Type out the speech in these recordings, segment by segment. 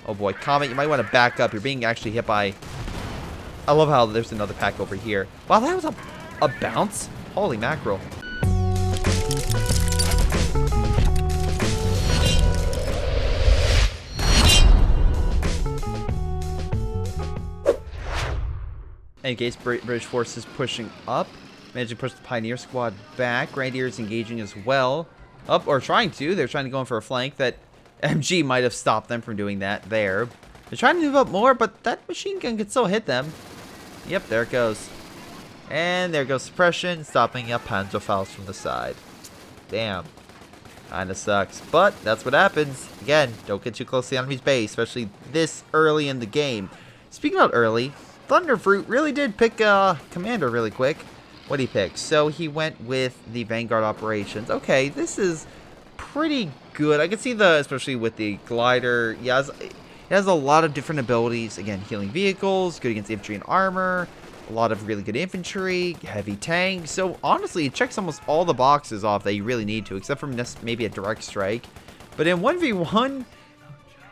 Oh boy, Comet, you might want to back up. You're being actually hit by... I love how there's another pack over here. Wow, that was a bounce. Holy mackerel. In case British forces pushing up. Managed to push the Pioneer squad back. Grenadiers engaging as well. Up, or trying to. They're trying to go in for a flank that MG might have stopped them from doing that there. They're trying to move up more, but that machine gun can still hit them. Yep, there it goes. And there goes suppression, stopping up Panzer from the side. Damn. Kinda sucks. But that's what happens. Again, don't get too close to the enemy's base, especially this early in the game. Speaking about early, Thunderfruit really did pick a commander really quick. What did he pick? So he went with the Vanguard operations. Okay, this is pretty good. I can see especially with the glider. Yeah, it has a lot of different abilities. Again, healing vehicles, good against infantry and armor, a lot of really good infantry, heavy tanks. So honestly, it checks almost all the boxes off that you really need to, except for maybe a direct strike. But in 1v1,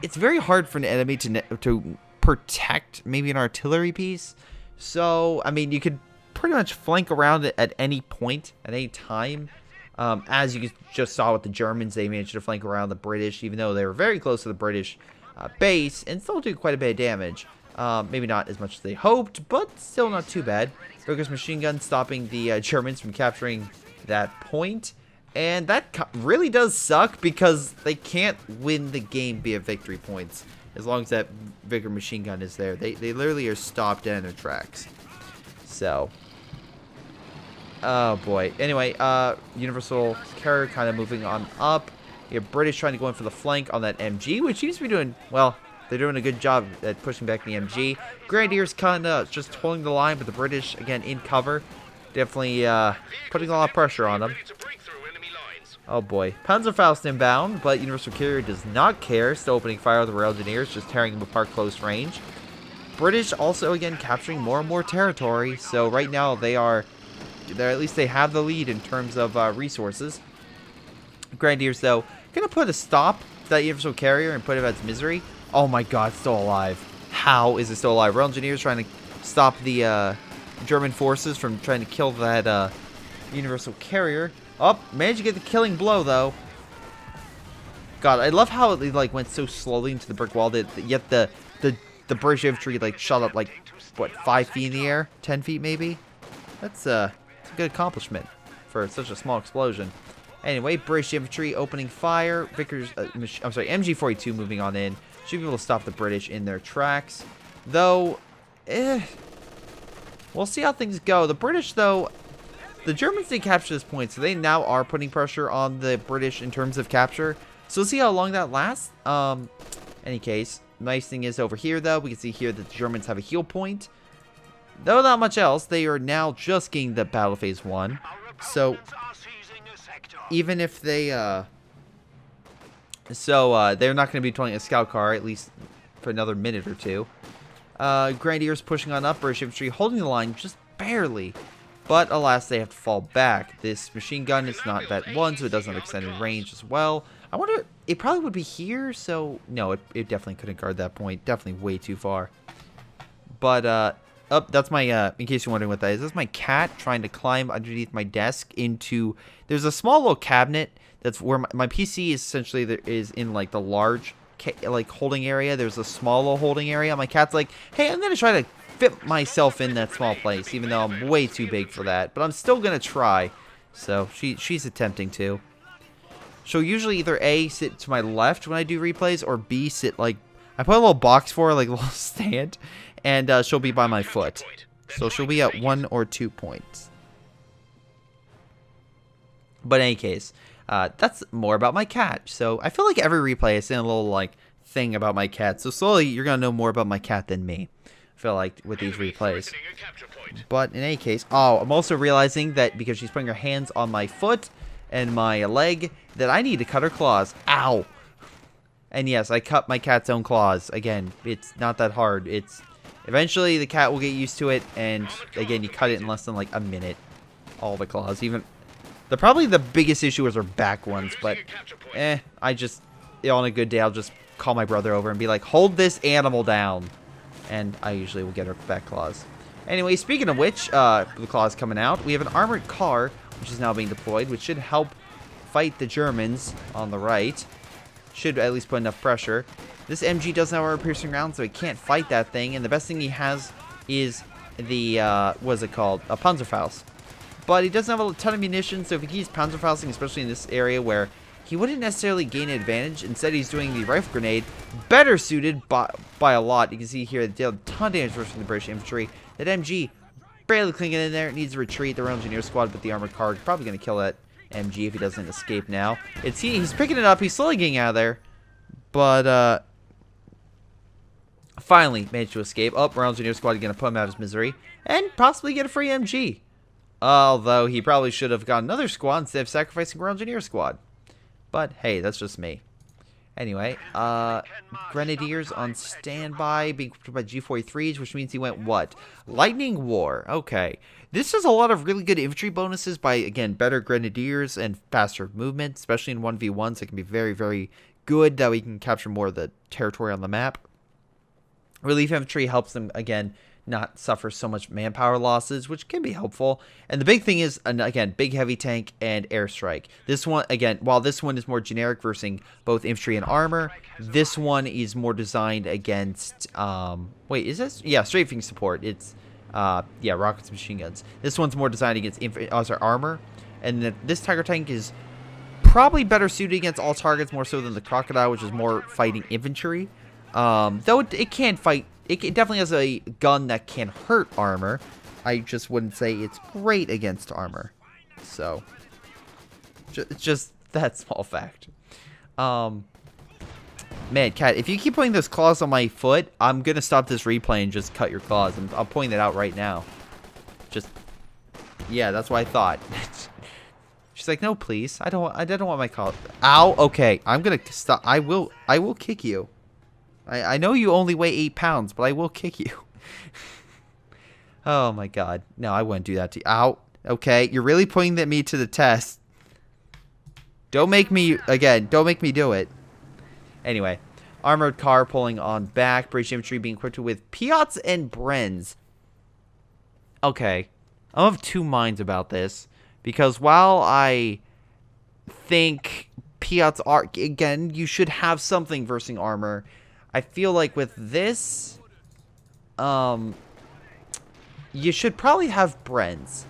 it's very hard for an enemy to protect maybe an artillery piece. So, I mean, you could pretty much flank around it at any point, at any time. As you just saw with the Germans, they managed to flank around the British, even though they were very close to the British base, and still do quite a bit of damage. Maybe not as much as they hoped, but still not too bad. Vickers machine gun stopping the Germans from capturing that point. And that really does suck, because they can't win the game via victory points as long as that Vickers machine gun is there. They literally are stopped dead in their tracks. So, oh boy. Anyway, Universal Carrier kind of moving on up. You have British trying to go in for the flank on that MG, which seems to be doing, well, they're doing a good job at pushing back the MG. Grenadiers kind of just holding the line, but the British, again, in cover. Definitely putting a lot of pressure on them. Oh boy. Panzerfaust inbound, but Universal Carrier does not care. Still opening fire with the Rail Engineers, just tearing them apart close range. British also, again, capturing more and more territory. So right now at least they have the lead in terms of resources. Grenadiers, though, gonna put a stop to that Universal Carrier and put it at its misery. Oh my god, it's still alive. How is it still alive? Rail Engineers trying to stop the German forces from trying to kill that Universal Carrier. Oh, managed to get the killing blow, though. God, I love how it like went so slowly into the brick wall that yet the British infantry like shot up like what, 5 feet in the air, 10 feet maybe. That's a good accomplishment for such a small explosion. Anyway, British infantry opening fire. Vickers, I'm sorry, MG42 moving on in. Should be able to stop the British in their tracks. Though, we'll see how things go. The British, though, the Germans did capture this point, so they now are putting pressure on the British in terms of capture. So we'll see how long that lasts. Any case, nice thing is over here, though, we can see here that the Germans have a heal point. Though not much else, they are now just getting the battle phase 1. So even if they, they're not going to be deploying a scout car, at least for another minute or two. Grenadiers pushing on up, British infantry holding the line just barely. But alas, they have to fall back. This machine gun is not that one, so it doesn't have extended range as well. I wonder, it probably would be here, so no, it definitely couldn't guard that point. Definitely way too far. But, that's my, in case you're wondering what that is, that's my cat trying to climb underneath my desk into, there's a small little cabinet that's where my PC is essentially, is in like the large, like holding area. There's a small little holding area. My cat's like, hey, I'm going to try to fit myself in that small place, even though I'm way too big for that. But I'm still going to try. So she's attempting to. She'll usually either A, sit to my left when I do replays, or B, sit like, I put a little box for her, like a little stand, and she'll be by my foot. So she'll be at 1 or 2 points. But in any case, that's more about my cat. So I feel like every replay is in a little like thing about my cat. So slowly you're going to know more about my cat than me. I feel like with these replays. But in any case, oh, I'm also realizing that because she's putting her hands on my foot and my leg, that I need to cut her claws. Ow! And yes, I cut my cat's own claws. Again, it's not that hard. It's eventually the cat will get used to it, and again, you cut it in less than like a minute. All the claws, even probably the biggest issue is her back ones, but I just on a good day I'll just call my brother over and be like, hold this animal down. And I usually will get her back claws. Anyway, speaking of which, the claws coming out, we have an armored car, which is now being deployed, which should help fight the Germans on the right. Should at least put enough pressure. This MG doesn't have armor-piercing rounds, so he can't fight that thing. And the best thing he has is the, what is it called? A Panzerfaust. But he doesn't have a ton of munitions, so if he keeps Panzerfausting, especially in this area where he wouldn't necessarily gain an advantage. Instead, he's doing the rifle grenade, better suited by a lot. You can see here, they deal a ton of damage versus the British infantry. That MG barely clinging in there. It needs to retreat. The Royal Engineer squad, but the armored car is probably going to kill that MG if he doesn't escape now. He's picking it up. He's slowly getting out of there. But, finally managed to escape. Oh, Royal Engineer squad is going to put him out of his misery. And possibly get a free MG. Although, he probably should have got another squad instead of sacrificing Royal Engineer squad. But, hey, that's just me. Anyway, Grenadiers on standby, being equipped by G43s, which means he went what? Lightning War. Okay. This has a lot of really good infantry bonuses by, again, better Grenadiers and faster movement, especially in 1v1s. It can be very, very good that we can capture more of the territory on the map. Relief Infantry helps them, again, not suffer so much manpower losses, which can be helpful. And the big thing is, again, big heavy tank and airstrike. This one, again, while this one is more generic versus both infantry and armor, this one is more designed against, wait, is this? Yeah, strafing support. It's, yeah, rockets, machine guns. This one's more designed against armor. And this Tiger tank is probably better suited against all targets, more so than the Crocodile, which is more fighting infantry. Though it can fight. It definitely has a gun that can hurt armor. I just wouldn't say it's great against armor. So, just that small fact. Man, Cat, if you keep putting those claws on my foot, I'm gonna stop this replay and just cut your claws. I'll point that out right now. Just, yeah, that's what I thought. She's like, no, please. I don't want my claws. Ow. Okay, I'm gonna stop. I will kick you. I know you only weigh 8 pounds, but I will kick you. Oh my god. No, I wouldn't do that to you. Ow. Okay, you're really putting me to the test. Don't make me, again, don't make me do it. Anyway, armored car pulling on back. British infantry being equipped with Piats and Brens. Okay, I'm of two minds about this. Because while I think Piats are, again, you should have something versus armor, I feel like with this, you should probably have Brens,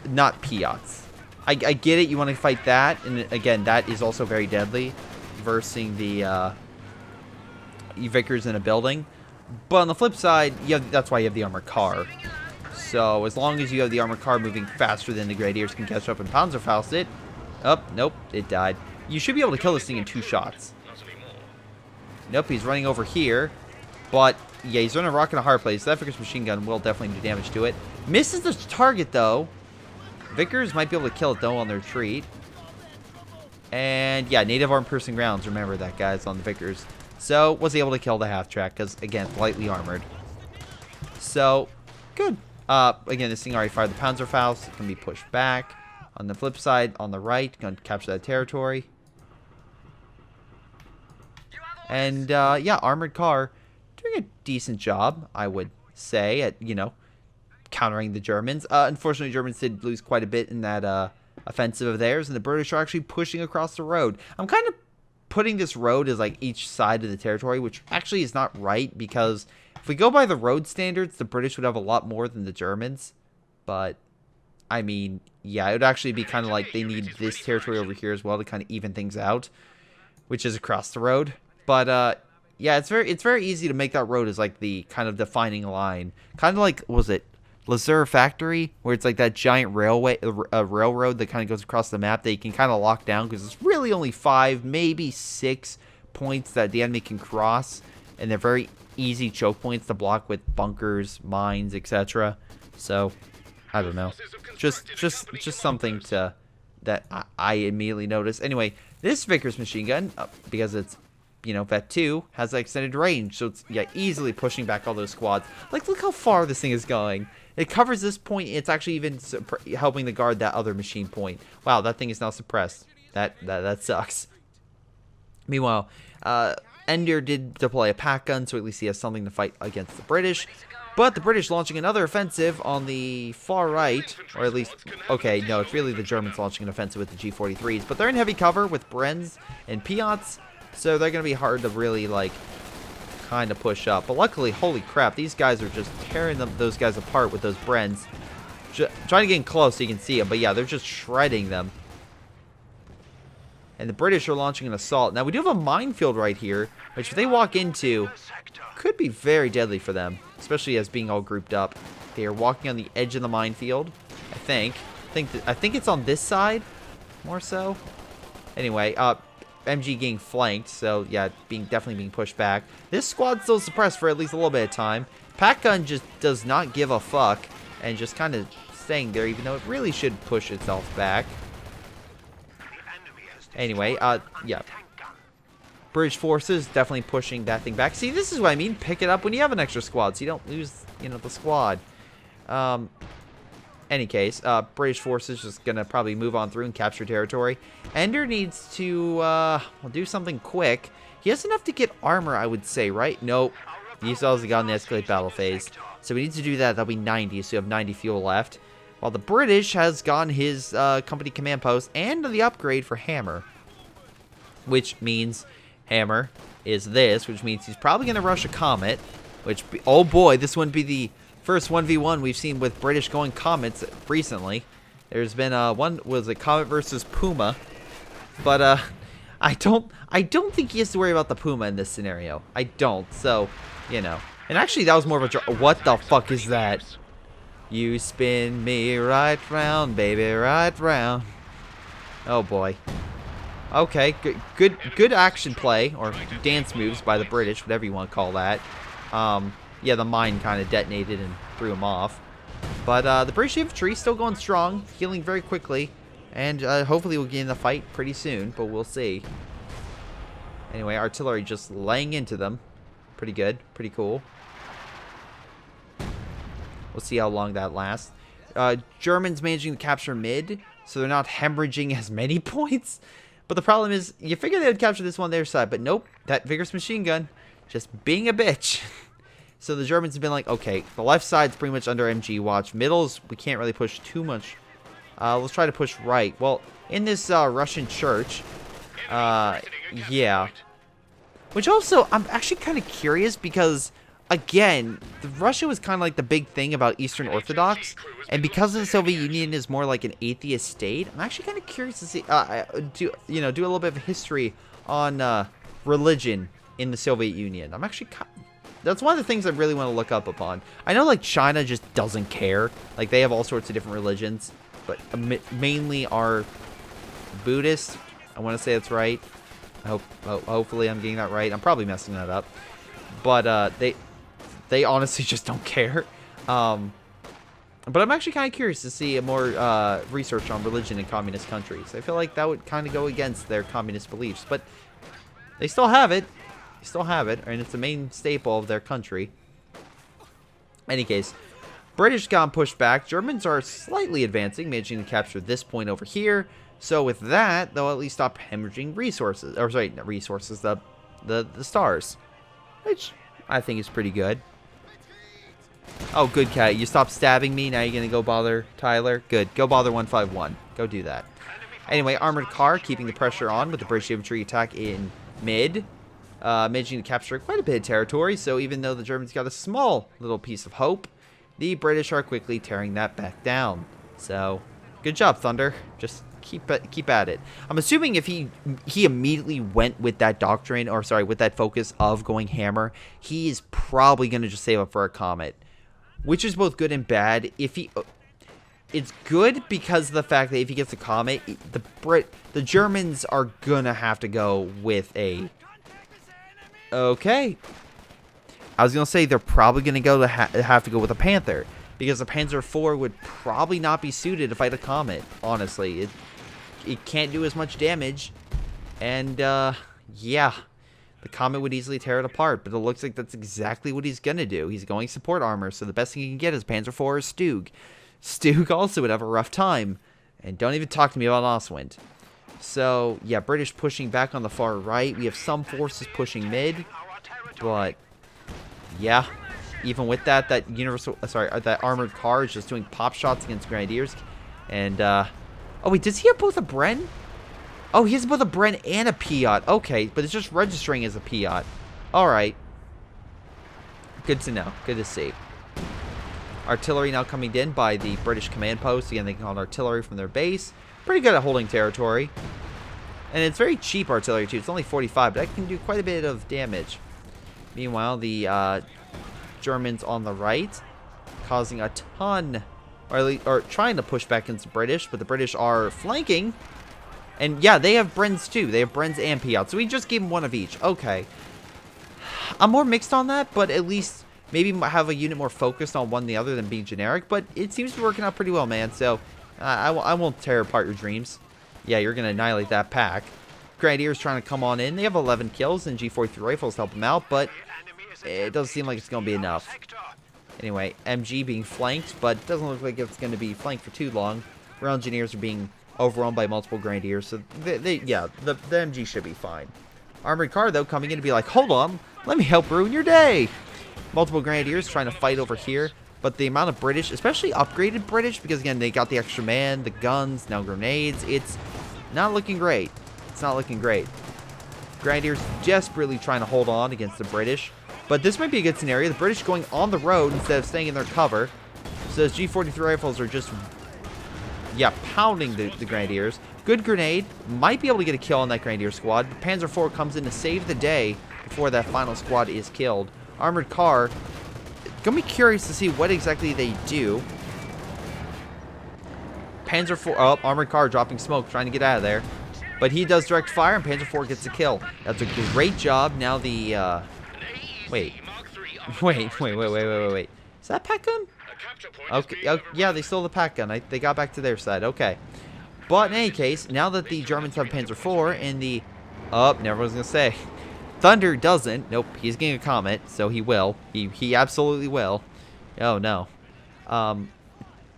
not Piats. I get it, you want to fight that, and again, that is also very deadly, versus the Vickers in a building. But on the flip side, that's why you have the armored car. So as long as you have the armored car moving faster than the Grenadiers can catch up and Panzerfaust it, oh, nope, it died. You should be able to kill this thing in 2 shots. Nope, he's running over here. But, yeah, he's running a rock in a hard place. So that Vickers machine gun will definitely do damage to it. Misses the target, though. Vickers might be able to kill it, though, on the retreat. And, yeah, native arm-piercing rounds. Remember that, guys, on the Vickers. So, was able to kill the half-track, because, again, lightly armored. So, good. Again, this thing already fired the Panzerfaust. It can be pushed back. On the flip side, on the right, going to capture that territory. And, yeah, armored car doing a decent job, I would say, at, you know, countering the Germans. Unfortunately, Germans did lose quite a bit in that offensive of theirs, and the British are actually pushing across the road. I'm kind of putting this road as, like, each side of the territory, which actually is not right, because if we go by the road standards, the British would have a lot more than the Germans. But, I mean, yeah, it would actually be kind of like they need this territory over here as well to kind of even things out, which is across the road. But, yeah, it's very easy to make that road as, like, the kind of defining line. Kind of like, was it Lazur Factory? Where it's, like, that giant railroad that kind of goes across the map that you can kind of lock down. Because it's really only 5, maybe 6 points that the enemy can cross. And they're very easy choke points to block with bunkers, mines, etc. So, I don't know. Just something that I immediately noticed. Anyway, this Vickers machine gun, because it's, you know, Vet 2 has like extended range, so it's, yeah, easily pushing back all those squads. Like, look how far this thing is going. It covers this point. It's actually even helping to guard that other machine point. Wow, that thing is now suppressed. That sucks. Meanwhile, Ender did deploy a pack gun, so at least he has something to fight against the British. But the British launching another offensive on the far right, or at least, okay, no, it's really the Germans launching an offensive with the G43s. But they're in heavy cover with Brens and Piats, so they're going to be hard to really, like, kind of push up. But luckily, holy crap, these guys are just tearing those guys apart with those Brens. Trying to get in close so you can see them, but yeah, they're just shredding them. And the British are launching an assault. Now, we do have a minefield right here, which if they walk into, could be very deadly for them, especially as being all grouped up. They are walking on the edge of the minefield, I think. I think it's on this side, more so. Anyway, MG getting flanked, so yeah, definitely being pushed back. This squad's still suppressed for at least a little bit of time. Pack gun just does not give a fuck, and just kind of staying there, even though it really should push itself back. Anyway, yeah. British forces definitely pushing that thing back. See, this is what I mean. Pick it up when you have an extra squad, so you don't lose, you know, the squad. Any case, British forces just gonna probably move on through and capture territory. Ender needs to, well, do something quick. He has enough to get armor, I would say, right? Nope. He still hasn't gotten the escalate battle phase. So we need to do that. That'll be 90, so you have 90 fuel left. While the British has gotten his company command post and the upgrade for Hammer. Which means Hammer is this, which means he's probably going to rush a Comet. Which, oh boy, this wouldn't be the first 1v1 we've seen with British going Comets recently. There's been one, was it Comet versus Puma. But I don't think he has to worry about the Puma in this scenario. I don't, so, you know. And actually, that was more of a... What the fuck is that? You spin me right round, baby, right round. Oh boy. Okay, good action play, or dance moves by the British, whatever you want to call that. Yeah, the mine kind of detonated and threw him off. But the British infantry still going strong, healing very quickly. And hopefully we'll get in the fight pretty soon, but we'll see. Anyway, artillery just laying into them. Pretty good, pretty cool. We'll see how long that lasts. Germans managing to capture mid, so they're not hemorrhaging as many points. But the problem is, you figure they would capture this one on their side, but nope, that Vickers machine gun just being a bitch. So the Germans have been like, okay, the left side's pretty much under MG watch. Middles, we can't really push too much. Let's try to push right. Well, in this Russian church, yeah. Which also, I'm actually kind of curious because... Again, Russia was kind of like the big thing about Eastern Orthodox, and because the Soviet Union is more like an atheist state, I'm actually kind of curious to see, do a little bit of history on religion in the Soviet Union. I'm actually, that's one of the things I really want to look up upon. I know like China just doesn't care, like they have all sorts of different religions, but mainly are Buddhist. I want to say that's right. Hopefully I'm getting that right. I'm probably messing that up, but they honestly just don't care. But I'm actually kind of curious to see more research on religion in communist countries. I feel like that would kind of go against their communist beliefs. But they still have it. They still have it. And it's the main staple of their country. Any case, British got pushed back. Germans are slightly advancing, managing to capture this point over here. So with that, they'll at least stop hemorrhaging resources. Or sorry, not resources, the stars. Which I think is pretty good. Oh, good, Cat. You stopped stabbing me. Now you're going to go bother Tyler? Good. Go bother 151. Go do that. Anyway, armored car keeping the pressure on with the British infantry attack in mid. Managing to capture quite a bit of territory. So even though the Germans got a small little piece of hope, the British are quickly tearing that back down. So, good job, Thunder. Just keep at it. I'm assuming if he immediately went with that doctrine, or sorry, with that focus of going Hammer, he is probably going to just save up for a Comet. Which is both good and bad. It's good because of the fact that if he gets a Comet, the Germans are gonna have to go with a... Okay. I was gonna say they're probably gonna have to go with a Panther, because the Panzer IV would probably not be suited to fight a Comet. Honestly, it can't do as much damage, and yeah. The Comet would easily tear it apart, but it looks like that's exactly what he's going to do. He's going support armor, so the best thing he can get is Panzer IV or Stug. Stug also would have a rough time. And don't even talk to me about Oswind. So, yeah, British pushing back on the far right. We have some forces pushing mid. But, yeah, even with that, that that armored car is just doing pop shots against Grenadiers. And, oh, wait, does he have both a Bren? Oh, he has both a Bren and a Piat. Okay, but it's just registering as a Piat. Alright. Good to know. Good to see. Artillery now coming in by the British command post. Again, they can call artillery from their base. Pretty good at holding territory. And it's very cheap artillery, too. It's only 45, but that can do quite a bit of damage. Meanwhile, the Germans on the right causing a ton, or trying to push back into the British, but the British are flanking. And yeah, they have Brens too. They have Brens and Piat. So we just gave them one of each. Okay. I'm more mixed on that, but at least maybe have a unit more focused on one than the other than being generic. But it seems to be working out pretty well, man. So I won't tear apart your dreams. Yeah, you're going to annihilate that pack. Grenadiers trying to come on in. They have 11 kills, and G43 rifles help them out, but it doesn't seem like it's going to be enough. Anyway, MG being flanked, but it doesn't look like it's going to be flanked for too long. Rail engineers are being overrun by multiple Grenadiers, so yeah, the MG should be fine. Armored car, though, coming in to be like, hold on, let me help ruin your day. Multiple Grenadiers trying to fight over here, but the amount of British, especially upgraded British, because again, they got the extra man, the guns, now grenades, it's not looking great. It's not looking great. Grenadiers desperately trying to hold on against the British, but this might be a good scenario. The British going on the road instead of staying in their cover, so those G43 rifles are just, yeah, pounding the Grenadiers. Good grenade. Might be able to get a kill on that Grenadier squad. But Panzer IV comes in to save the day before that final squad is killed. Armored car. Gonna be curious to see what exactly they do. Panzer IV. Oh, armored car dropping smoke, trying to get out of there. But he does direct fire, and Panzer IV gets a kill. That's a great job. Now the, Wait. Is that pack gun? Okay. Oh, yeah, they stole the pack gun. They got back to their side. Okay. But in any case, now that the Germans have Panzer IV and the... Oh, never was going to say. Thunder doesn't. Nope, he's getting a Comet, so he will. He absolutely will. Oh, no.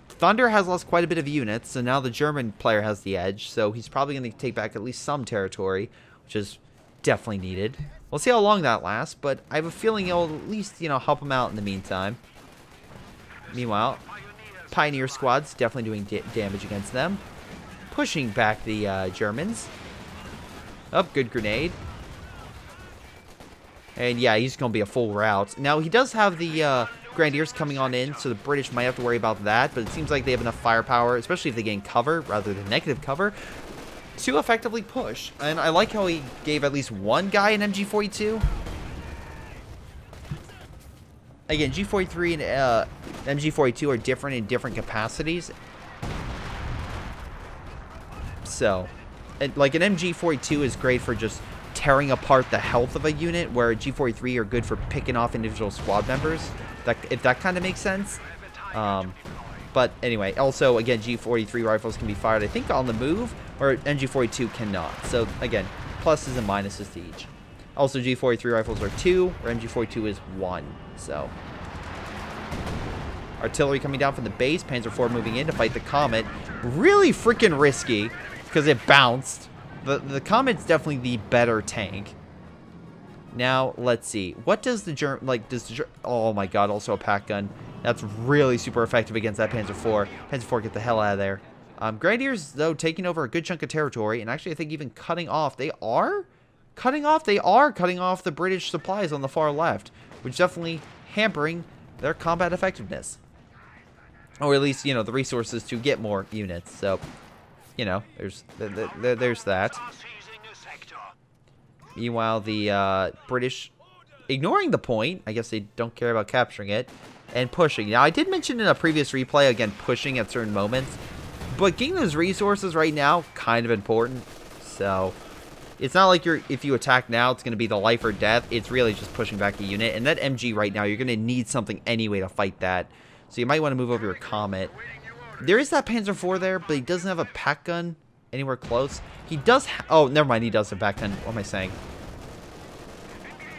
Thunder has lost quite a bit of units, so now the German player has the edge, so he's probably going to take back at least some territory, which is definitely needed. We'll see how long that lasts, but I have a feeling it'll at least, you know, help him out in the meantime. Meanwhile, Pioneer squad's definitely doing damage against them. Pushing back the Germans. Oh, good grenade. And yeah, he's going to be a full rout. Now, he does have the Grenadiers coming on in, so the British might have to worry about that. But it seems like they have enough firepower, especially if they gain cover rather than negative cover, to effectively push. And I like how he gave at least one guy an MG42. Again, G43 and MG42 are different in different capacities. So, like an MG42 is great for just tearing apart the health of a unit, where G43 are good for picking off individual squad members, if that kind of makes sense. But anyway, also, again, G43 rifles can be fired, I think, on the move, or MG42 cannot. So, again, pluses and minuses to each. Also, G43 rifles are 2, or MG42 is 1. So, artillery coming down from the base, Panzer IV moving in to fight the Comet. Really freaking risky, because it bounced. The Comet's definitely the better tank. Now, let's see. What does the German, like, oh my god, also a pack gun. That's really super effective against that Panzer IV. Panzer IV, get the hell out of there. Grenadiers, though, taking over a good chunk of territory, and actually I think even cutting off. They are cutting off the British supplies on the far left, which is definitely hampering their combat effectiveness. Or at least, you know, the resources to get more units. So, you know, there's that. Meanwhile, the British, ignoring the point, I guess they don't care about capturing it, and pushing. Now, I did mention in a previous replay, again, pushing at certain moments, but getting those resources right now, kind of important. So, it's not like if you attack now, it's going to be the life or death. It's really just pushing back a unit. And that MG right now, you're going to need something anyway to fight that. So you might want to move over your Comet. There is that Panzer IV there, but he doesn't have a pack gun anywhere close. He does oh, never mind, he does have a pack gun. What am I saying?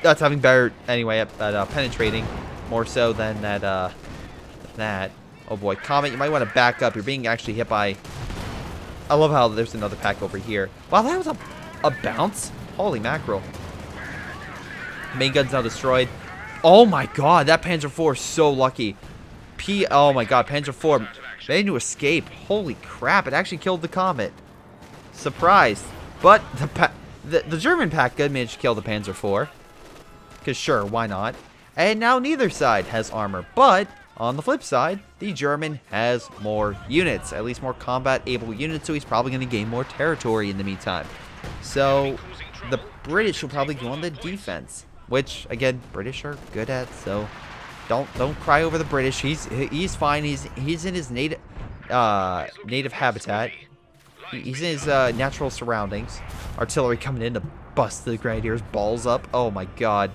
That's having better, anyway, at penetrating, more so than that. Oh boy, Comet, you might want to back up. You're being actually hit by I love how there's another pack over here. Wow, that was a bounce. Holy mackerel. Main gun's now destroyed. Oh my god, that Panzer IV is so lucky. Oh my god, Panzer IV managed to escape. Holy crap, it actually killed the Comet. Surprised. But the German pack gun managed to kill the Panzer IV. Because sure, why not? And now neither side has armor. But on the flip side, the German has more units. At least more combat-able units, so he's probably going to gain more territory in the meantime. So the British will probably go on the defense. Which, again, British are good at, so don't cry over the British. He's fine. He's in his native habitat. He's in his natural surroundings. Artillery coming in to bust the Grenadiers' balls up. Oh my god.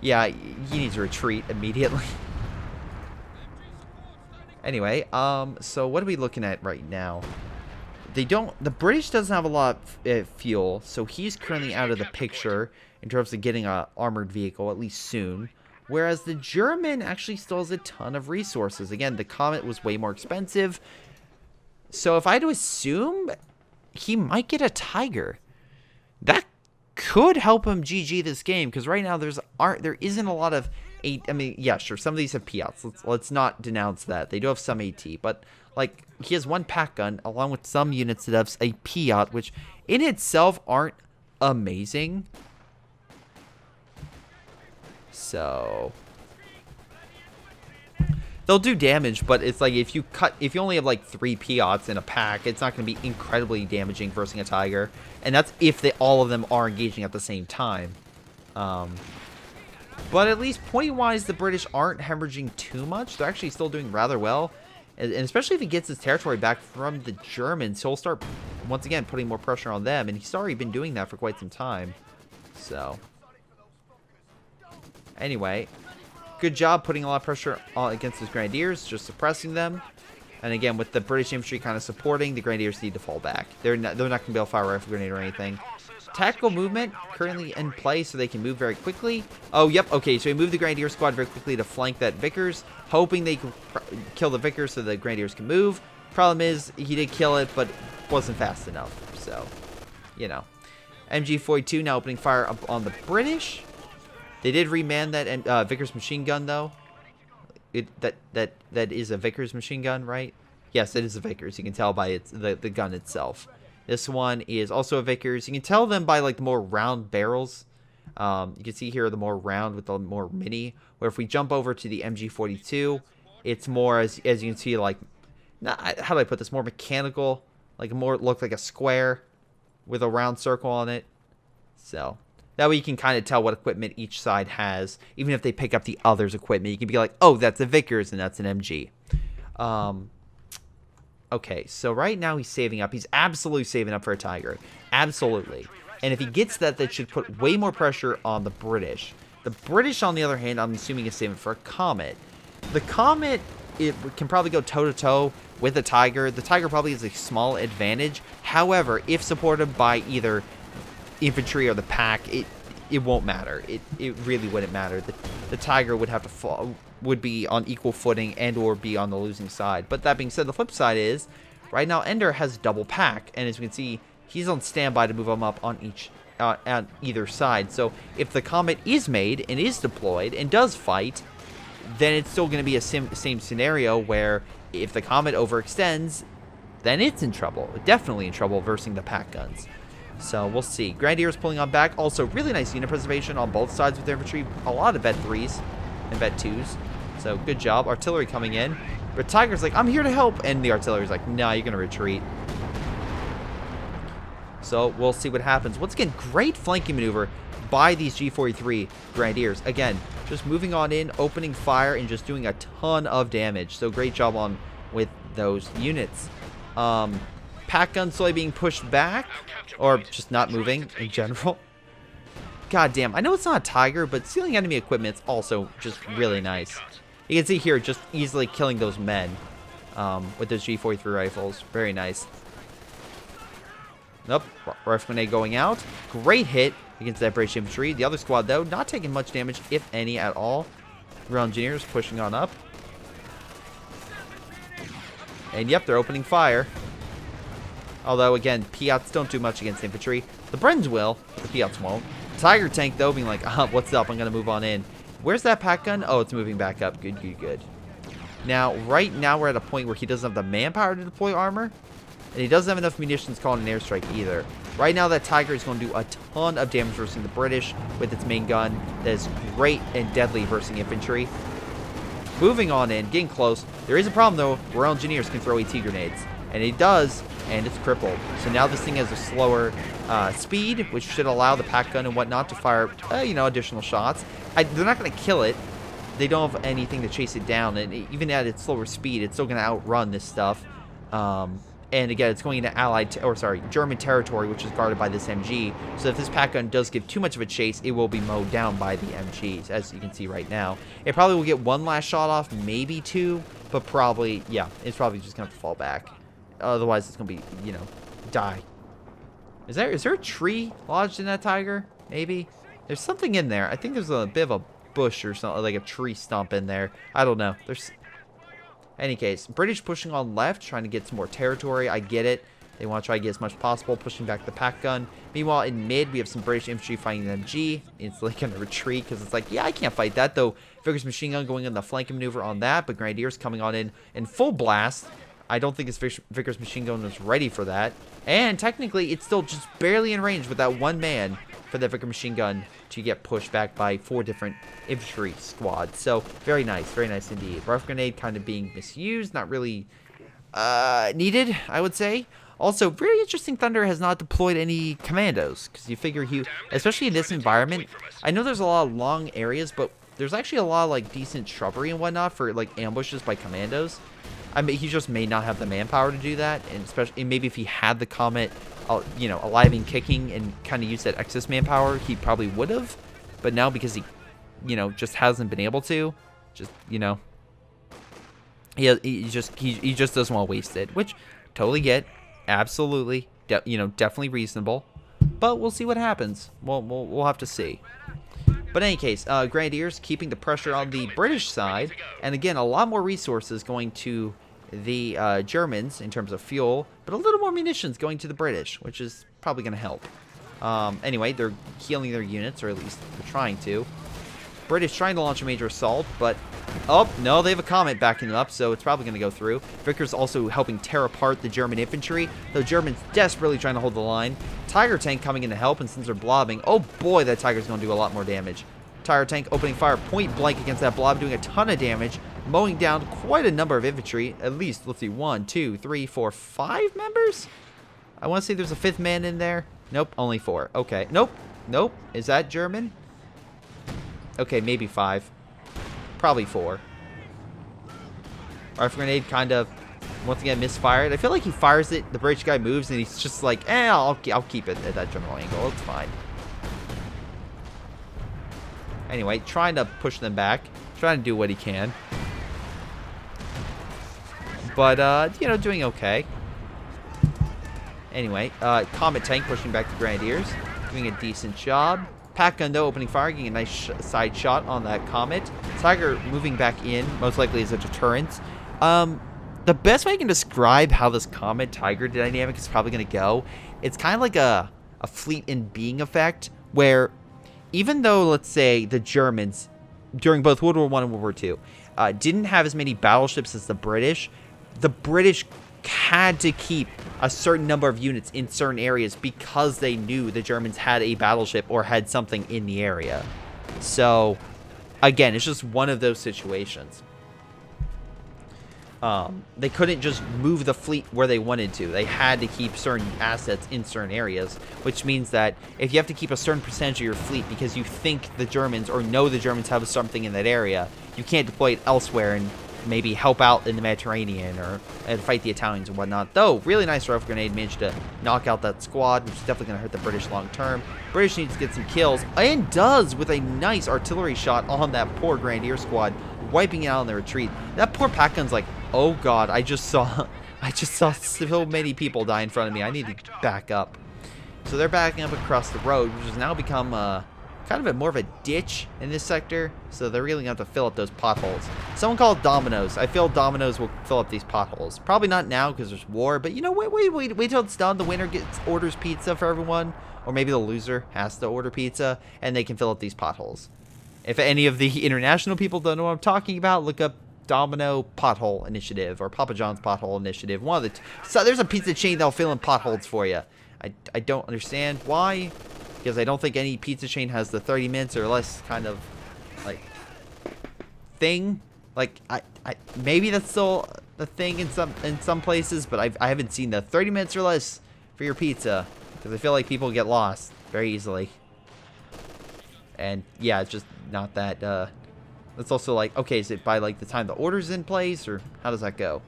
Yeah, he needs to retreat immediately. Anyway, so what are we looking at right now? The British doesn't have a lot of fuel, so he's currently out of the picture in terms of getting a armored vehicle, at least soon. Whereas the German actually still has a ton of resources. Again, the Comet was way more expensive. So if I had to assume, he might get a Tiger. That could help him GG this game, because right now there isn't a lot of I mean, yeah, sure, some of these have Piats. Let's not denounce that. They do have some AT, but like he has one pack gun along with some units that have a Piat, which in itself aren't amazing. So they'll do damage, but it's like if you only have like 3 Piats in a pack, it's not going to be incredibly damaging versus a Tiger, and that's if all of them are engaging at the same time. But at least point-wise, the British aren't hemorrhaging too much. They're actually still doing rather well. And especially if he gets his territory back from the Germans, he'll start, once again, putting more pressure on them. And he's already been doing that for quite some time. So, anyway, good job putting a lot of pressure against his Grenadiers, just suppressing them. And again, with the British infantry kind of supporting, the Grenadiers need to fall back. They're not going to be able to fire a rifle grenade or anything. Tactical movement currently in play so they can move very quickly. Oh, yep. Okay, so he moved the Grenadier squad very quickly to flank that Vickers, hoping they can kill the Vickers so the Grenadiers can move. Problem is, he did kill it, but wasn't fast enough. So, you know. MG-42 now opening fire up on the British. They did reman that Vickers machine gun, though. That is a Vickers machine gun, right? Yes, it is a Vickers. You can tell by the gun itself. This one is also a Vickers. You can tell them by like the more round barrels. You can see here the more round with the more mini. Where if we jump over to the MG-42, it's more as you can see like, how do I put this? More mechanical, like more look like a square with a round circle on it. So that way you can kind of tell what equipment each side has, even if they pick up the other's equipment. You can be like, oh, that's a Vickers and that's an MG. Okay, so right now he's saving up. He's absolutely saving up for a Tiger. Absolutely. And if he gets that, that should put way more pressure on the British. The British, on the other hand, I'm assuming is saving for a Comet. The Comet, it can probably go toe-to-toe with the Tiger. The Tiger probably has a small advantage. However, if supported by either infantry or the pack, it won't matter. It really wouldn't matter. The Tiger would have to fall, would be on equal footing and or be on the losing side. But that being said, the flip side is right now Ender has double pack, and as we can see, he's on standby to move them up on either side. So if the Comet is made and is deployed and does fight, then it's still going to be a same scenario where if the Comet overextends, then it's in trouble, definitely in trouble versus the pack guns. So we'll see. Grenadiers pulling on back. Also, really nice unit preservation on both sides with their infantry. A lot of vet 3s and vet 2s. So good job. Artillery coming in. But Tiger's like, I'm here to help. And the artillery's like, nah, you're going to retreat. So we'll see what happens. Once again, great flanking maneuver by these G43 Grenadiers. Again, just moving on in, opening fire, and just doing a ton of damage. So great job on with those units. Pack gun slowly being pushed back, or just not moving in general. God damn, I know it's not a Tiger, but stealing enemy equipment is also just really nice. You can see here just easily killing those men with those G43 rifles. Very nice. Nope, rifle grenade going out. Great hit against that British infantry. The other squad, though, not taking much damage, if any at all. Real engineers pushing on up. And yep, they're opening fire. Although, again, Piats don't do much against infantry. The Brens will, but the Piats won't. Tiger tank, though, being like, what's up? I'm going to move on in. Where's that pack gun? Oh, it's moving back up. Good, good, good. Now, right now, we're at a point where he doesn't have the manpower to deploy armor. And he doesn't have enough munitions to call an airstrike either. Right now, that Tiger is going to do a ton of damage versus the British with its main gun. That is great and deadly versus infantry. Moving on in, getting close. There is a problem, though. Royal Engineers can throw AT grenades. And it does, and it's crippled. So now this thing has a slower speed, which should allow the pack gun and whatnot to fire, additional shots. They're not going to kill it. They don't have anything to chase it down. And even at its slower speed, it's still going to outrun this stuff. And again, it's going into German territory, which is guarded by this MG. So if this pack gun does give too much of a chase, it will be mowed down by the MGs, as you can see right now. It probably will get one last shot off, maybe two, but probably, yeah, it's probably just going to fall back. Otherwise, it's going to be, die. Is there a tree lodged in that Tiger? Maybe? There's something in there. I think there's a bit of a bush or something, like a tree stump in there. I don't know. Any case, British pushing on left, trying to get some more territory. I get it. They want to try to get as much as possible, pushing back the pack gun. Meanwhile, in mid, we have some British infantry fighting an MG. It's like going to retreat because it's like, yeah, I can't fight that, though. Vickers machine gun going in the flanking maneuver on that, but Grenadiers coming on in full blast. I don't think his Vickers machine gun was ready for that. And technically, it's still just barely in range with that one man for the Vickers machine gun to get pushed back by 4 different infantry squads. So, very nice indeed. Rifle grenade kind of being misused, not really needed, I would say. Also, very interesting Thunder has not deployed any commandos, because you figure especially in this environment, I know there's a lot of long areas, but there's actually a lot of, like, decent shrubbery and whatnot for, like, ambushes by commandos. I mean, he just may not have the manpower to do that, and especially maybe if he had the Comet, alive and kicking and kind of used that excess manpower, he probably would have. But now because he, just hasn't been able to, he just doesn't want to waste it, which totally get, absolutely, definitely reasonable. But we'll see what happens. We'll have to see. But in any case, Grenadiers keeping the pressure on the British side. And again, a lot more resources going to the Germans in terms of fuel. But a little more munitions going to the British, which is probably going to help. Anyway, they're healing their units, or at least they're trying to. British trying to launch a major assault, but... Oh, no, they have a Comet backing them up, so it's probably going to go through. Vickers also helping tear apart the German infantry. The Germans desperately trying to hold the line. Tiger tank coming in to help, and since they're blobbing, oh boy, that Tiger's going to do a lot more damage. Tiger tank opening fire point blank against that blob, doing a ton of damage, mowing down quite a number of infantry. At least, let's see, 1, 2, 3, 4, 5 members? I want to say there's a 5th man in there. Nope, only 4. Okay, nope. Is that German? Okay, maybe 5. Probably 4. Rifle grenade kind of, once again, misfired. I feel like he fires it, the British guy moves, and he's just like, I'll keep it at that general angle. It's fine. Anyway, trying to push them back. Trying to do what he can. But, doing okay. Anyway, Comet tank pushing back the Grenadiers. Doing a decent job. Pack gun, though, opening fire, getting a nice side shot on that Comet. Tiger moving back in, most likely as a deterrent. The best way I can describe how this Comet Tiger dynamic is probably going to go, it's kind of like a fleet in being effect, where even though, let's say, the Germans, during both World War I and World War II, didn't have as many battleships as the British had to keep a certain number of units in certain areas because they knew the Germans had a battleship or had something in the area. So, again, it's just one of those situations. They couldn't just move the fleet where they wanted to. They had to keep certain assets in certain areas, which means that if you have to keep a certain percentage of your fleet because you think the Germans or know the Germans have something in that area, you can't deploy it elsewhere and maybe help out in the Mediterranean or fight the Italians and whatnot. Though, really nice rifle grenade managed to knock out that squad, which is definitely going to hurt the British long term. British needs to get some kills, and does with a nice artillery shot on that poor Grenadier squad, wiping it out on the retreat. That poor pack gun's like, oh god, I just saw so many people die in front of me. I need to back up. So they're backing up across the road, which has now become kind of more of a ditch in this sector, so they're really going to have to fill up those potholes. Someone called Dominoes. I feel Dominoes will fill up these potholes. Probably not now because there's war, but you know, wait till it's done. The winner orders pizza for everyone, or maybe the loser has to order pizza, and they can fill up these potholes. If any of the international people don't know what I'm talking about, look up Domino Pothole Initiative or Papa John's Pothole Initiative. One of the so there's a pizza chain that'll fill in potholes for you. I don't understand why, because I don't think any pizza chain has the 30 minutes or less kind of like thing. Like I maybe that's still a thing in some places, but I haven't seen the 30 minutes or less for your pizza, because I feel like people get lost very easily. And yeah, it's just not that. It's also like, okay, is it by like the time the order's in place, or how does that go?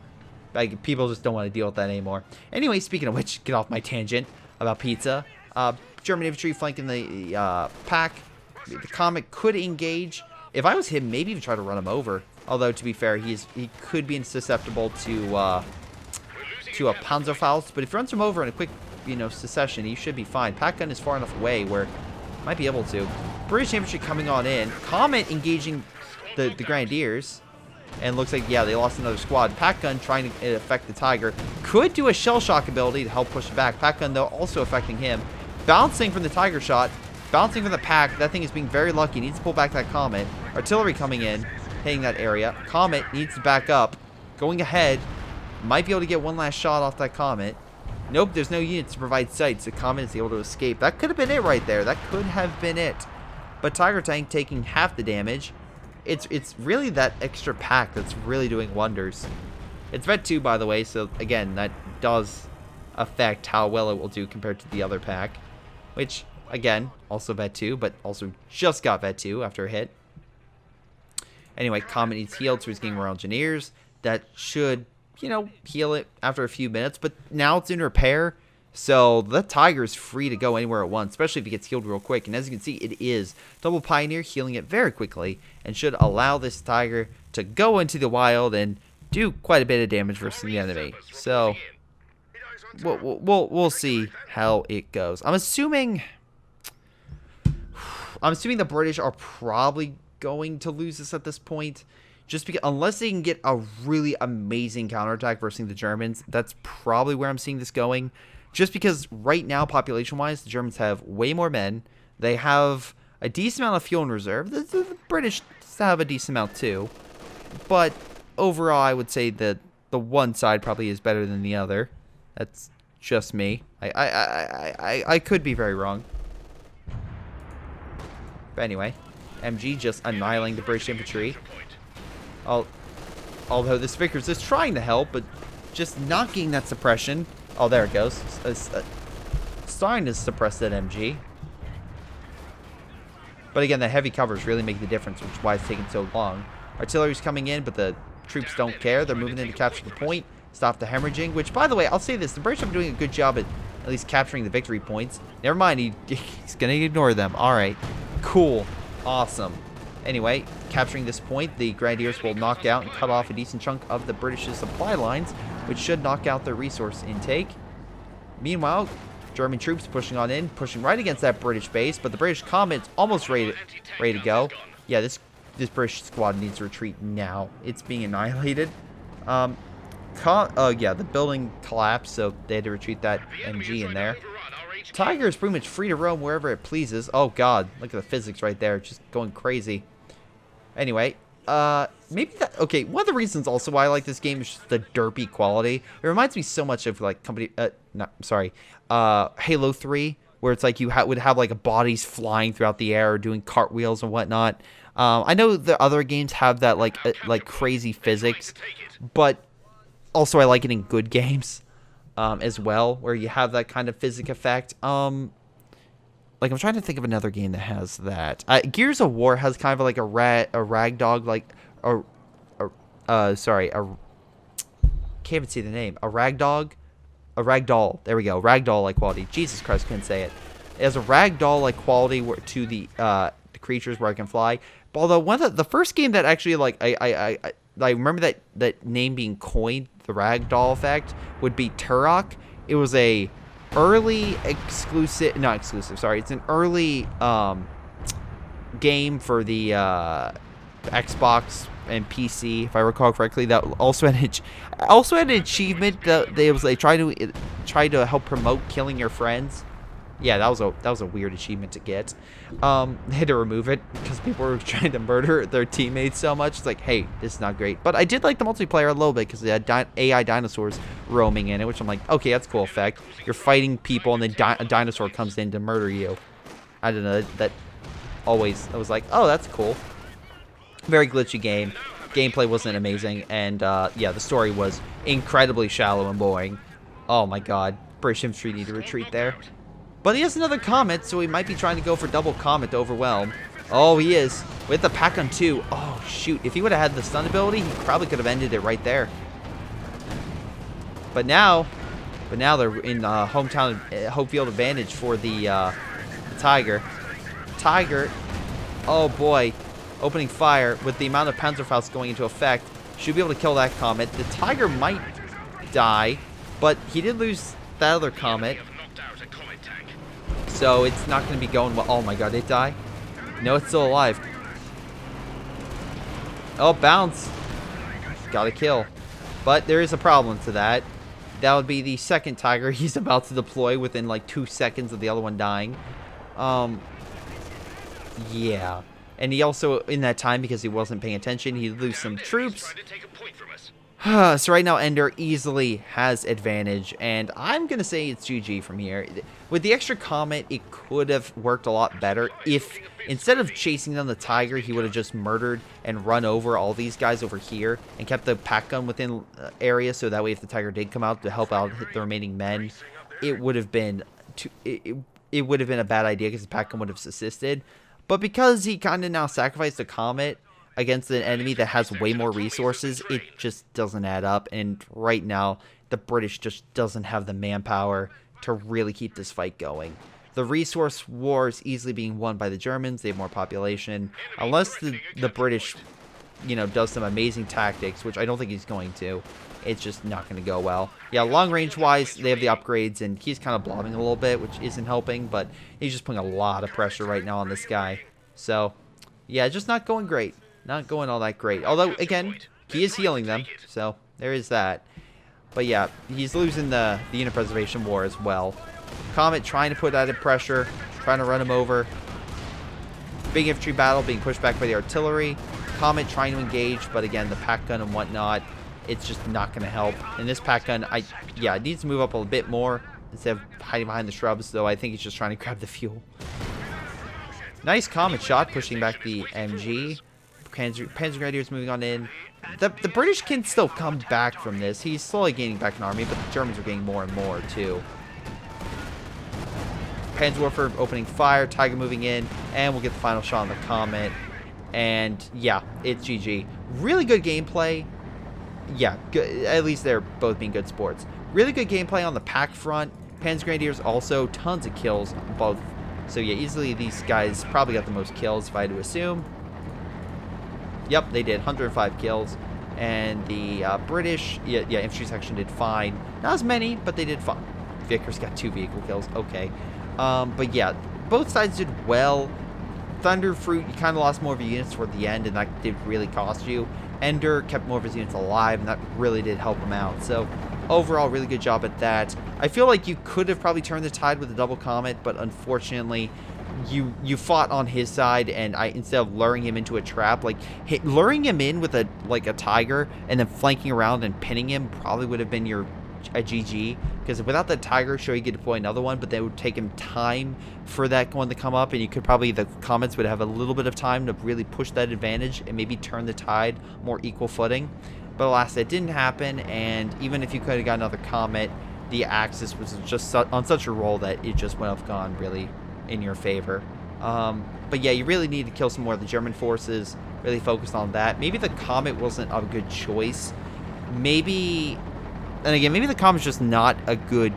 Like, people just don't want to deal with that anymore. Anyway, speaking of which, get off my tangent about pizza. German infantry flanking the pack. The Comet could engage. If I was him, maybe even try to run him over. Although, to be fair, he could be susceptible to a Panzerfaust. But if he runs him over in a quick, secession, he should be fine. Pack gun is far enough away where might be able to. British infantry coming on in. Comet engaging the Grenadiers. And looks like, yeah, they lost another squad. Pack gun trying to affect the Tiger. Could do a shell shock ability to help push it back. Pack gun, though, also affecting him. Bouncing from the Tiger shot. Bouncing from the pack. That thing is being very lucky. Needs to pull back that Comet. Artillery coming in. Hitting that area. Comet needs to back up. Going ahead. Might be able to get one last shot off that Comet. Nope, there's no units to provide sights. The Comet is able to escape. That could have been it right there. That could have been it. But Tiger tank taking half the damage. It's really that extra pack that's really doing wonders. It's Vet 2, by the way, so again, that does affect how well it will do compared to the other pack. Which, again, also Vet 2, but also just got Vet 2 after a hit. Anyway, Comet needs healed, so he's getting more engineers. That should, heal it after a few minutes, but now it's in repair. So the Tiger is free to go anywhere at once, especially if he gets healed real quick. And as you can see, it is. Double Pioneer healing it very quickly and should allow this Tiger to go into the wild and do quite a bit of damage versus the enemy. So we'll see how it goes. I'm assuming the British are probably going to lose this at this point. Just because, unless they can get a really amazing counterattack versus the Germans, that's probably where I'm seeing this going. Just because right now, population-wise, the Germans have way more men. They have a decent amount of fuel in reserve. The British have a decent amount too. But overall, I would say that the one side probably is better than the other. That's just me. I could be very wrong. But anyway, MG just annihilating the British infantry. Although this Vickers is trying to help, but just not getting that suppression. Oh, there it goes. Starting to suppress that MG. But again, the heavy covers really make the difference, which is why it's taking so long. Artillery's coming in, but the troops don't care. They're moving in to capture the point, stop the hemorrhaging, which, by the way, I'll say this. The British have been doing a good job at least capturing the victory points. Never mind, he's going to ignore them. All right. Cool. Awesome. Anyway, capturing this point, the Grenadiers will knock out and cut off a decent chunk of the British's supply lines, which should knock out their resource intake. Meanwhile, German troops pushing on in, pushing right against that British base, but the British Comet's almost ready to go. Yeah, this British squad needs to retreat now. It's being annihilated. Yeah, the building collapsed, so they had to retreat that MG in there. Tiger is pretty much free to roam wherever it pleases. Oh god, look at the physics right there, just going crazy. Anyway, maybe that, okay, one of the reasons also why I like this game is just the derpy quality. It reminds me so much of like Halo 3, where it's like you would have like bodies flying throughout the air, doing cartwheels and whatnot. I know the other games have that like crazy physics, but also I like it in good games as well, where you have that kind of physics effect. Like, I'm trying to think of another game that has that. Gears of War has kind of like a ragdog, like, can't even see the name. A ragdoll. There we go. Ragdoll-like quality. Jesus Christ, couldn't say it. It has a ragdoll-like quality to the creatures where I can fly. Although one of the first game that actually, like, I remember that name being coined, the ragdoll effect, would be Turok. It was a early exclusive, not exclusive, sorry, it's an early game for the Xbox and PC, if I recall correctly, that also had an achievement that they try to help promote killing your friends. Yeah, that was a weird achievement to get. They had to remove it because people were trying to murder their teammates so much. It's like, hey, this is not great. But I did like the multiplayer a little bit because they had AI dinosaurs roaming in it, which I'm like, okay, that's a cool effect. You're fighting people and then a dinosaur comes in to murder you. I don't know. I was like, oh, that's cool. Very glitchy game. Gameplay wasn't amazing, and yeah, the story was incredibly shallow and boring. Oh my god, British Infantry need to retreat there. But he has another Comet, so he might be trying to go for double Comet to overwhelm. Oh, he is. With the pack on 2. Oh, shoot. If he would have had the stun ability, he probably could have ended it right there. But now they're in home field advantage for the Tiger. Tiger, oh boy, opening fire with the amount of Panzerfaust going into effect. Should be able to kill that Comet. The Tiger might die, but he did lose that other Comet. So it's not going to be going well. Oh my god, did it die? No, it's still alive. Oh, bounce. Got a kill. But there is a problem to that. That would be the second Tiger he's about to deploy within like 2 seconds of the other one dying. Yeah. And he also, in that time, because he wasn't paying attention, he'd lose some troops. So right now, Ender easily has advantage, and I'm going to say it's GG from here. With the extra Comet, it could have worked a lot better if, instead of chasing down the Tiger, he would have just murdered and run over all these guys over here and kept the pack gun within area, so that way if the Tiger did come out to help out hit the remaining men, it would have been it would have been a bad idea because the pack gun would have assisted. But because he kind of now sacrificed a Comet against an enemy that has way more resources, it just doesn't add up. And right now, the British just doesn't have the manpower to really keep this fight going. The resource war is easily being won by the Germans. They have more population. Unless the British, you know, does some amazing tactics, which I don't think he's going to, it's just not going to go well. Yeah, long range wise, they have the upgrades, and he's kind of blobbing a little bit, which isn't helping, but he's just putting a lot of pressure right now on this guy. So, yeah, just not going great. Not going all that great. Although, again, he is healing them, so there is that. But yeah, he's losing the unit preservation war as well. Comet trying to put added pressure, trying to run him over. Big infantry battle being pushed back by the artillery. Comet trying to engage, but again, the pack gun and whatnot, it's just not going to help. And this pack gun, it needs to move up a bit more instead of hiding behind the shrubs, though I think he's just trying to grab the fuel. Nice Comet shot, pushing back the MG. Panzer Grenadiers moving on in. The British can still come back from this. He's slowly gaining back an army, but the Germans are getting more and more, too. Panzerwerfer opening fire, Tiger moving in, and we'll get the final shot on the Comet. And, yeah, it's GG. Really good gameplay. Yeah, good. At least they're both being good sports. Really good gameplay on the pack front. Panzer Grenadiers also, tons of kills on both. So, yeah, easily these guys probably got the most kills, if I had to assume. Yep, they did 105 kills, and the British, infantry section did fine. Not as many, but they did fine. Vickers got 2 vehicle kills, okay. But yeah, both sides did well. Thunderfruit, you kind of lost more of your units toward the end, and that did really cost you. Ender kept more of his units alive, and that really did help him out. So overall, really good job at that. I feel like you could have probably turned the tide with a double Comet, but unfortunately, you fought on his side, and instead of luring him into a trap, luring him in with a Tiger and then flanking around and pinning him probably would have been a GG, because without the Tiger, sure, you could deploy another one, but that would take him time for that one to come up, and you could probably, the Comets would have a little bit of time to really push that advantage and maybe turn the tide more equal footing. But alas, that didn't happen, and even if you could have got another Comet, the Axis was just on such a roll that it just wouldn't have gone really in your favor. But yeah, you really need to kill some more of the German forces, really focus on that. Maybe the Comet wasn't a good choice. Maybe the Comet's just not a good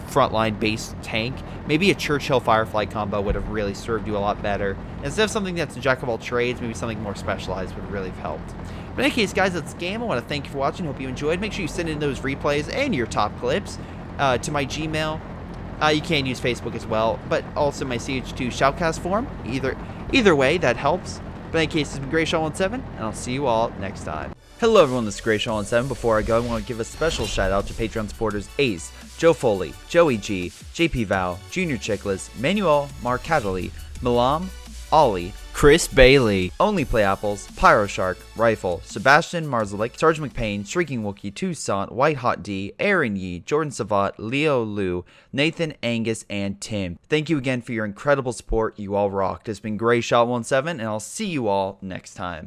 frontline base tank. Maybe a Churchill Firefly combo would have really served you a lot better. Instead of something that's a jack of all trades, maybe something more specialized would really have helped. But in any case, guys, that's the game. I want to thank you for watching. Hope you enjoyed. Make sure you send in those replays and your top clips to my Gmail. You can use Facebook as well, but also my CH2 shoutcast forum. Either way, that helps. But in any case, this has been Greyshot17, and I'll see you all next time. Hello everyone, this is Greyshot17. Before I go, I want to give a special shout out to Patreon supporters Ace, Joe Foley, Joey G, JP Vaal, jrchicklis, Manuel Marcadoli, Milam, Ollie, Chris Bailey, Onlyplayapples, Pyroshark, Rifle, Sebastian Marzalik, sgtMcPain, Streakingwookie, Toussaint, WhiteHotD, Aaron Yee, Jordan Savat, Leo Liu, Nathan, Angus, and Tim. Thank you again for your incredible support. You all rocked. It's been Greyshot17, and I'll see you all next time.